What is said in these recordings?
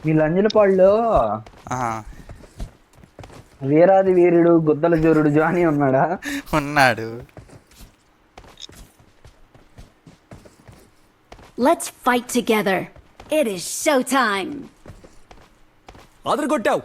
మీ లంజలపాడులో వీరాది వీరుడు గుద్దల జోరుడు జానీ ఉన్నాడా? ఉన్నాడు. Let's fight together. It is showtime. అదరగొట్టావు.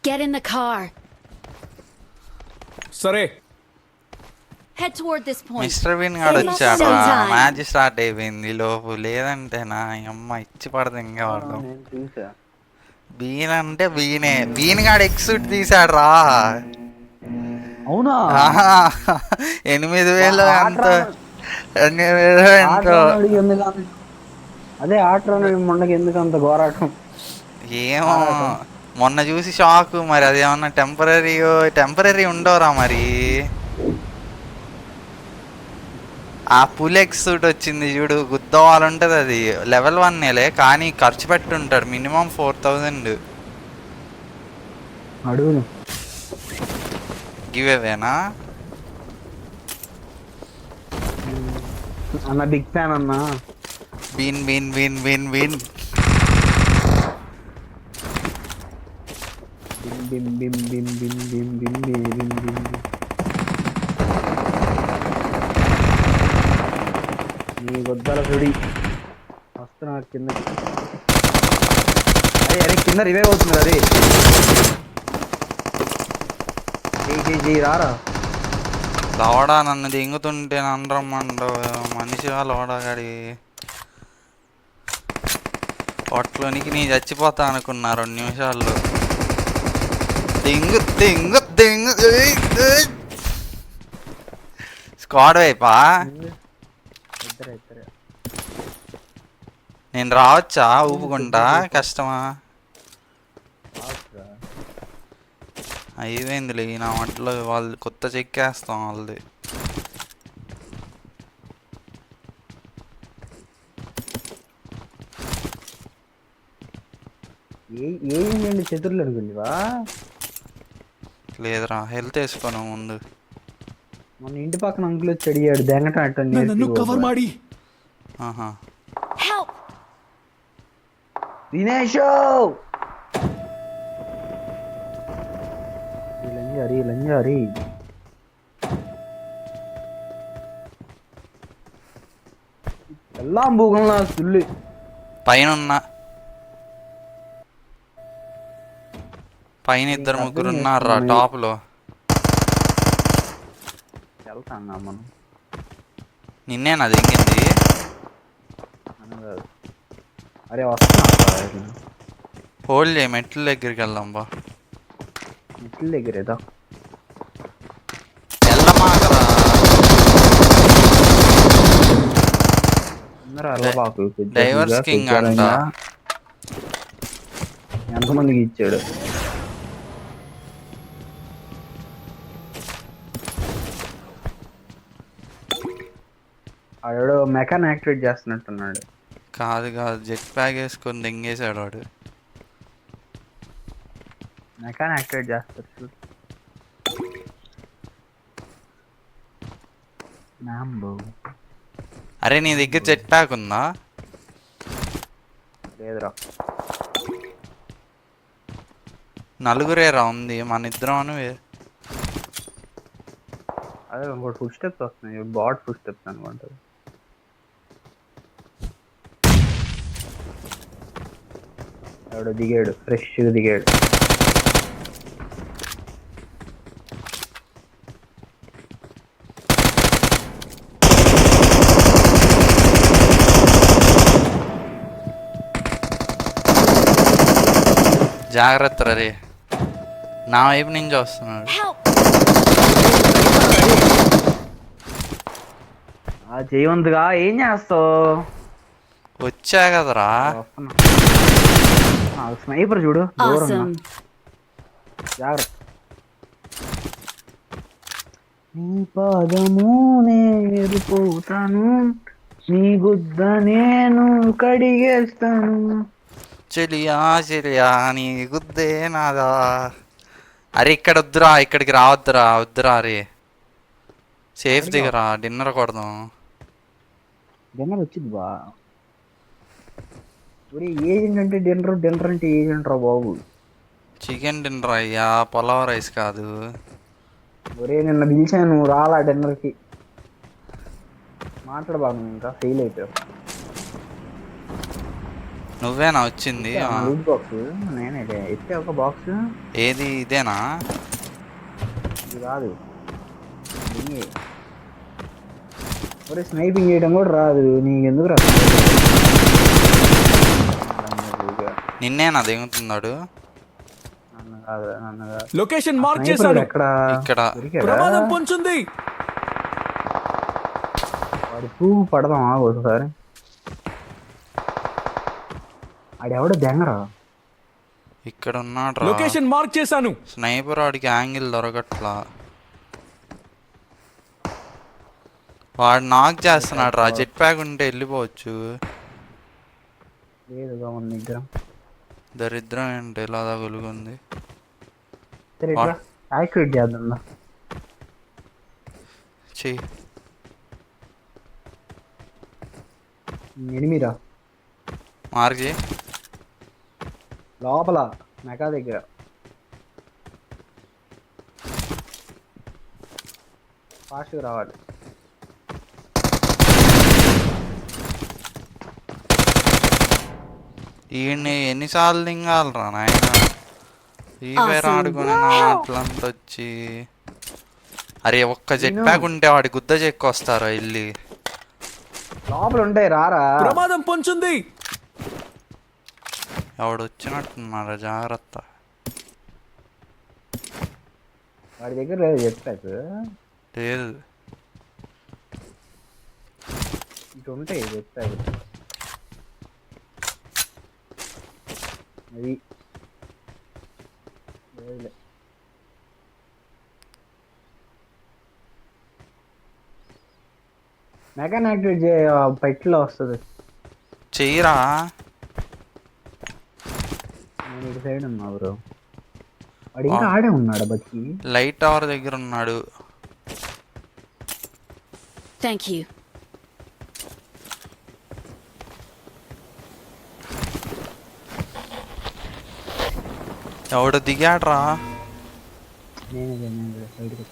Get in the car. సరే. Head toward this point. Mister Bean గాడు వచ్చాడు. మ్యాచ్ స్టార్ట్ అయిపోయింది లోపు. లేదంటే నా అమ్మ ఇచ్చి పడదు ఇంకా వాడు. బీన్ అంటే బీనే. బీన్ గాడు ఎక్సూట్ తీసాడు రా. అవునా? 8,000 ఎంతో. 8,000 ఎంతో. అదే ఆట మొన్నకి ఎందుకు అంత ఘోరాటం? ఏమో మొన్న చూసి షాక్. మరి అదేమన్నా టెంపరీ ఉండవురా మరి. ఆ పుల్ ఎక్సూట్ వచ్చింది చూడు, గుద్దవాళ్ళు ఉంటుంది. అది లెవెల్ 1 కానీ ఖర్చు పెట్టుంటాడు మినిమం 4,000. అడుగును గివ్ అవేనా అన్న? బిగ్ ఫ్యాన్ అన్నా. బీన్ బీన్ బీన్ బీన్ బీన్ బిమ్ బిమ్ బిమ్ బిమ్ బిమ్ బిమ్ బిమ్ బిమ్ బిమ్. నీ గొద్దల సుడి వస్తున్నా కింద. అరే కింద రివైవ్ అవుతుంది. అరే రారా లోడా నన్ను దింగుతుంటే నన్రమ్మండో మనిషిగా లోడా గాడి పొట్లోనికి నీ చచ్చిపోతా అనుకున్నా 2 నిమిషాల్లో. దింగు దింగు దింగు. స్క్వాడ్ వైపా? నేను రావచ్చా ఊపుకుంటా? కష్టమా? అయిపోయిందిలే నా వంటలో. వాళ్ళు కొత్త చెక్కేస్తాం వాళ్ళది. ఏంటండి చతుర్లు అడుగుండివా? లేదురా హెల్త్ వేసుకోను ముందు. మన ఇంటి పక్కన అంకుల్ వచ్చి అడిగాడు దెంగటం నన్ను కవర్ ಮಾಡಿ. దినేష్ లంజారి ఎల్లాం భూగంలా సుల్లి పైన 2-3 ఉన్నారా టాప్ లో. వెళ్తాం మనం. నిన్నేనా దింగింది? అరే వస్తున్నా. హోల్డ్ చేయి, మెట్ల దగ్గరికి వెళ్దాం బా. మెట్ల దగ్గరేదా? వెళ్ళమాకరా. డైవర్స్ కింగ్ అంట. ఎంతమందికి ఇచ్చాడు? ఆడు మెకాన్ యాక్టివేట్ చేస్తున్నట్టున్నాడు. కాదు జెట్ ప్యాక్ వేసుకొని దింగేశాడు వాడు. మెకాన్ యాక్టివేట్ చేస్తాడు. అరే నీ దగ్గర జెట్ ప్యాక్ ఉందా? లేదురా. నలుగురేరా ఉంది, మన ఇద్దరం అని. అదే ఇంకోటి ఫుడ్ స్టెప్స్ వస్తున్నాయి. బాట్ ఫుడ్ స్టెప్స్ అనుకుంటుంది. ఎవడో దిగాడు, ఫ్రెష్గా దిగాడు. జాగ్రత్త రే, నా వైపు నుంచి వస్తున్నాడు. జయవంతుగా ఏం చేస్తావు? వచ్చా కదరా. స్నైపర్ చూడు దూరం. జాగ్రత్త. నీ పాదము నేర్పోతాను, నీ గుద్ద నేను కడిగేస్తాను. చెలియా నీ గుద్దే నాదా. అరే ఇక్కడ వద్దురా, ఇక్కడికి రావద్దురా. వద్దురా రే. సేఫ్ దిగరా డిన్నర్ కొడదాం. డిన్నర్ వచ్చింది బా. ఒరే ఏజెంట్ అంటే డిన్నర్, డిన్నర్ అంటే ఏజెంట్ రా బాబు. చికెన్ డిన్నర్ అయ్యా, పులావ్ రైస్ కాదు. ఒరే నిన్న పిలిచాను రాలా డిన్నర్కి. మాట్లాడబాను ఇంకా ఫెయిల్ అయిపోయావు. నువ్వేనా వచ్చింది? లూట్ బాక్స్ నేనే ఎత్తే ఒక బాక్స్. ఏది ఇదేనా? ఇది కాదు. ఒరే స్నైపింగ్ చేయడం కూడా రాదు నీకెందుకు రాదు? నిన్నేనా దిగుతున్నాడు? నన్ను కాదు, నన్ను కాదు. లొకేషన్ మార్క్ చేశాను. ఎక్కడ? ఇక్కడ. ప్రమాదం పొంచుంది. వాడి పువ్వు పడదాం ఆగు ఒకసారి. ఆడెవడో దెంగరా. ఇక్కడ ఉన్నాడు. లొకేషన్ మార్క్ చేశాను. స్నైపర్ వాడికి యాంగిల్ దొరకట్లా. వాడు నాక్ చేస్తున్నాడు రా. జెట్ ప్యాక్ ఉంటే వెళ్ళిపోవచ్చు. లేదుగా మన దగ్గర. దరిద్రం ఏంటి ఇలా తగులుకుంది. సరే ఇట్లా యాక్టివేట్ చేద్దాం. చెయ్యి. ఎనిమిరా మార్క్ చేయి. లోపల మెకా దగ్గర. ఫాస్ట్గా రావాలి. ఈయన్ని ఎన్నిసార్లు దింగాలరా నాయన. ఫ్రీ ఫైర్ ఆడుకుని నా అట్లంతా వచ్చి. అరే ఒక్క జెట్ ప్యాక్ ఉంటే వాడి గుద్ద చెక్కొస్తారా వెళ్ళి. లోపల ఉంటాయి రారా. ప్రమాదం పొంచుంది. ఎవడు వచ్చినట్టున్నారా, జాగ్రత్త. వాడి దగ్గర లేదు జెట్ ప్యాక్. లేదు. ఇటు ఉంటాయి జెట్ ప్యాక్. అది లేదులే. మెకాన్ యాక్టివేట్ చేయ పైట్లో వస్తుంది. చెయ్యరా. నేను ఇటు సైడ్ ఉన్నా బ్రో. వాడు ఇంకా ఆడే ఉన్నాడు బతికి. లైట్ టవర్ దగ్గర ఉన్నాడు. Thank you. ఎవడు దిగాడ్రా. నేనే సైడ్కి.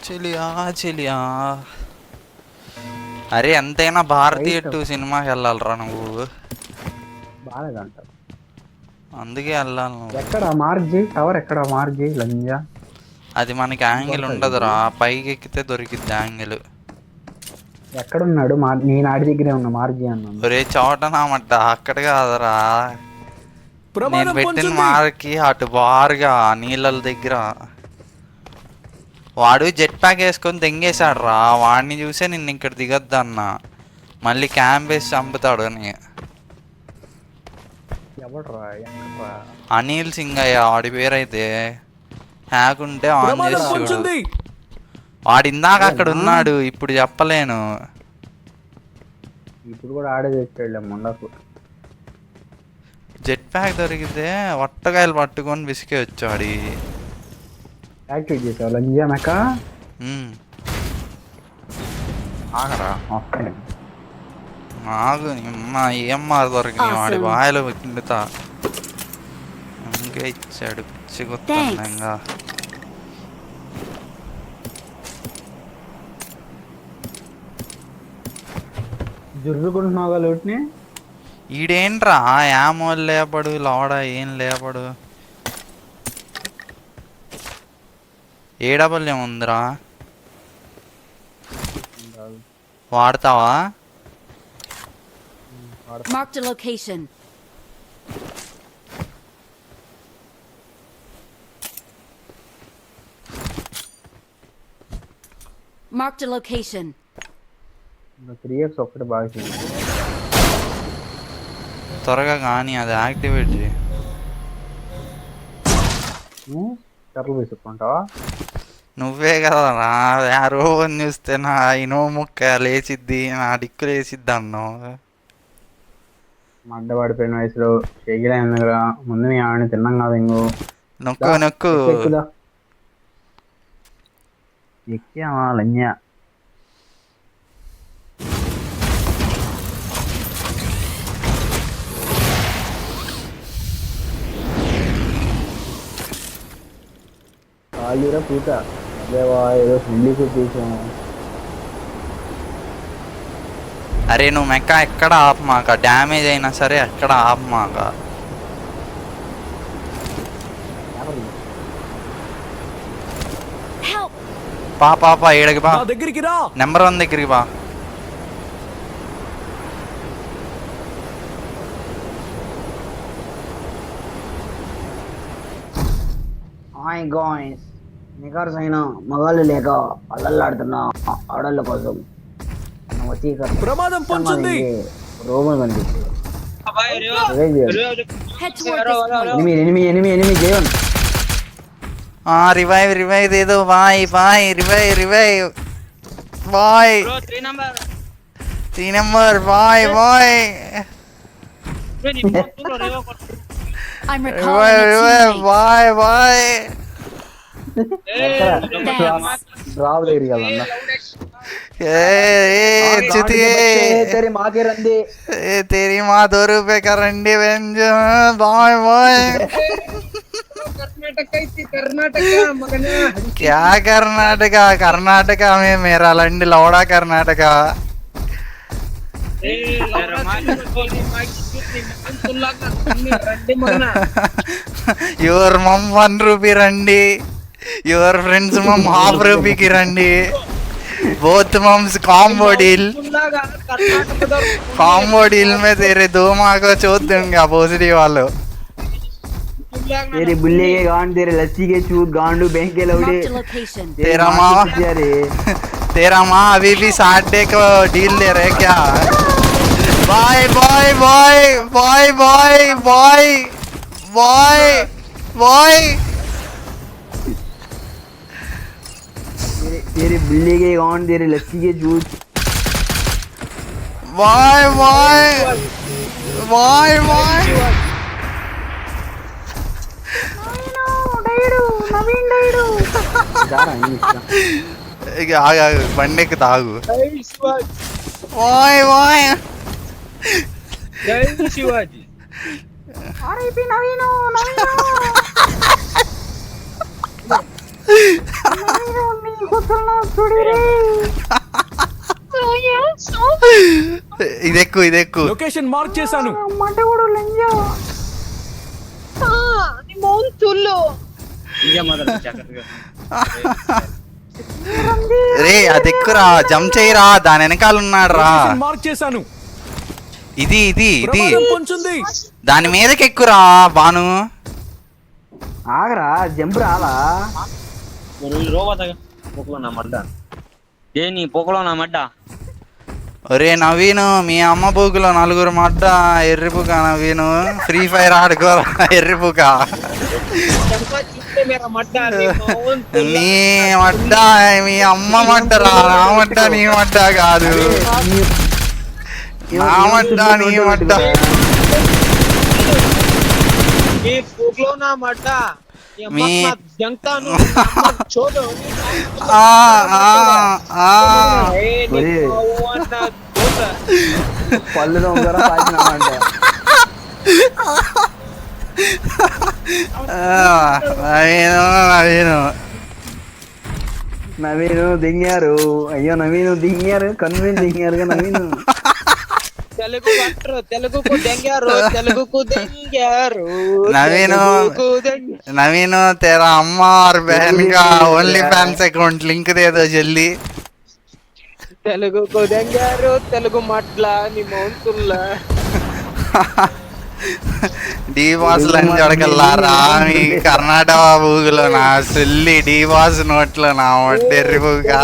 చెలియా చెలియా. అరే ఎంతైనా భారతీయ 2 సినిమాకి వెళ్ళాలరా నువ్వు. బాగాలేదంట. అందుకే వెళ్ళాలి నువ్వు. ఎక్కడ మార్క్ చేయి టవర్, ఎక్కడ మార్క్ చేయి లంజా. అది మనకి యాంగిల్ ఉండదురా, పైకి ఎక్కితే దొరికిద్ది యాంగిల్. ఎక్కడున్నాడు? నేను ఆడి దగ్గరే ఉన్నా, మార్క్ చేయి అన్నాను. ఒరే చోటనామట్ట అక్కడ కాదరా. నేను ప్రమాదం పెట్టిన పొంచుంది. మార్కి అటు బారుగా నీళ్ళ దగ్గర. వాడు జెట్ ప్యాక్ వేసుకొని తెంగేశాడు రా. వాడిని చూసే నిన్ను ఇక్కడ దిగద్దు అన్న. మళ్ళీ క్యాంప్ వేసి చంపుతాడు అని. ఎవడరా? ఎక్కడ్రా? అనిల్ సింగ్ అయ్యా వాడి పేరైతే. హ్యాక్ ఉంటే ఆన్ ప్రమాదం చేసి చూడు. పొంచుంది. వాడు ఇందాక అక్కడ ఉన్నాడు, ఇప్పుడు చెప్పలేను. ఇప్పుడు కూడా ఆడే తెచ్చాడులే ముండకు. జెట్ ప్యాక్ దొరికితే వట్టకాయలు పట్టుకొని విసికే వచ్చాడు. యాక్టివేట్ చేసావు లంజా మెకా. ఆగరా వస్తాయి. నాకు ఏఎంఆర్ దొరికినాయి వాడి Awesome. బాయలు పిండుతా. ఇంకా ఇచ్చాడు పిచ్చి కొత్త. ఇంకా జుర్రుకుంటున్నావుగా లోటుని. ఈడేంట్రా యామోలు లేపడు, లోడ ఏం లేపడు. ఏడబల్ ఏముందిరా, వాడతావా? Marked a location. Marked a location. 3x ఒక్కటి బాగా చేయండి. త్వరగా కానీ అది యాక్టివేట్ చేయి. కర్రలు వేసుకుంటావా? నువ్వే కదా నా రోజు చూస్తే నా ఇనో ముక్క లేచిద్ది, నా డిక్కులు వేసిద్ది అన్నావు. మడ్డ పడిపోయిన వయసులో చెయ్యలేని దగ్గర ముందు మీ ఆవిడని తిన్నాం కాదు ఇంకో. నొక్కు నొక్కు. ఎక్కుదా ఎక్కామా లంజా ఖాళీరా పూత అదేవా ఏదో ఫ్రెండ్లీ కొట్టేసాము. అరే నువ్వు మెక్క ఎక్కడ ఆపమాక, డ్యామేజ్ అయినా సరే ఎక్కడ ఆపమాక. Help! పా ఏడకి బా, నా దగ్గరికి రా. నెంబర్ 1 దగ్గరికి బా. హాయ్ గాయ్స్, నికార్స్ అయిన మగాళ్ళు లేక అల్లల్లాడుతున్నా ఆడళ్ళ కోసం ప్రమాదం పొంచుంది. రోగం కనిపిస్తుంది. Head toward this point. ఎనిమిది జీవన్ రివైవ్ ఏదో బాయ్ రివైవ్ బాయ్. 3 నెంబర్ బాయ్. I'm recalling a teammate. బాయ్. డ్రాప్ దగ్గరికి వెళ్దాం. మాకే రండి तेरी माँ 2 रुपए का रंडी बेंज बाय क्या कर्नाटका में मेरा Landi लौड़ा Karnataka. Your mom 1 rupee रंडी, your friends mom ½ rupee की रंडी. बोथ मम्स कॉम्बो डील में तेरे 2 माह को चोट दूंगा भोसड़ी वालों. तेरे बुल्ले के गांड, तेरे लस्सी के चूत गांडू बैंक के लौड़े. Marked a location. तेरा माँ अभी भी 60 डे को डील ले रहे क्या. बाय तेरे बुल्ले के गांड, तेरे लस्सी के चूत. बाय ఆగు బండికి తాగు. బాయ్ శివాజీ ఇదెక్కు లొకేషన్ మార్క్ చేశాను. రే అదెక్కురా, జంప్ చేయరా, దాని వెనకాల ఉన్నాడు రా. లొకేషన్ మార్క్ చేశాను. ఇది ప్రమాదం పొంచుంది. దాని మీదకి ఎక్కురా బాను. ఆగరా, జంప్ రాలా. ఒరే నవీను, మీ అమ్మ బూకులో 4 మడ్డ ఎర్రిపుక. నవీను ఫ్రీ ఫైర్ ఆడుకోరా ఎర్రిపుక. నీ మడ్డ మీ అమ్మ మడ్డరా, నా మడ్డ నీ మడ్డ కాదు. నా మడ్డ నీ మడ్డ. పళ్ళు దొంగరా పాచినామంటే నవీను దింగారు. అయ్యో నవీను దింగారు, కన్వీన్ దింగారుగా నవీను. नवीनो तेरा अम्मा और बहन का ओनली फैंस अकाउंट लिंक दे दो जल्दी. తెలుగు को देंगारो తెలుగు మాట్లా నీ మౌంతుల్లా. डी बॉस लंच अड़कल्लारा మీ కర్ణాటక బూగులో నా సుల్లి डी बॉस నోట్లో నా ఒడ్డెర్రిపుగా.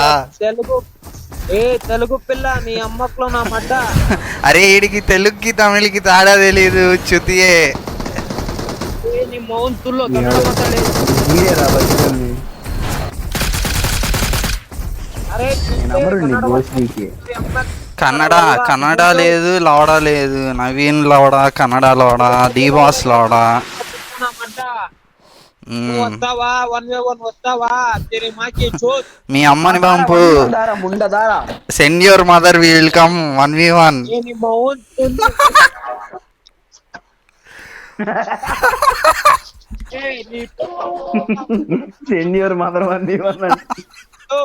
తెలుగు పిల్ల నీ అమ్మట్లో నా మడ్డ. అరే ఈడికి తెలుగుకి తమిళకి తేడా తెలీదు చుతియే. నీ మౌంతుల్లో కన్నడ మాట్లాడే. కన్నడ లేదు, లౌడా లేదు. నవీన్ లౌడా, కన్నడ లౌడా, డి బాస్ లౌడా. నువ్వు వస్తావా 1v1 వస్తావా తెరి మాకే చోట్ మీ అమ్మని పంపు. దారా ముండ దారా send your mother, we will come 1v1. ఏ నీ మౌన్ తుల్లు ఏ నీ సెన్యూర్ మదర్ వన్ తో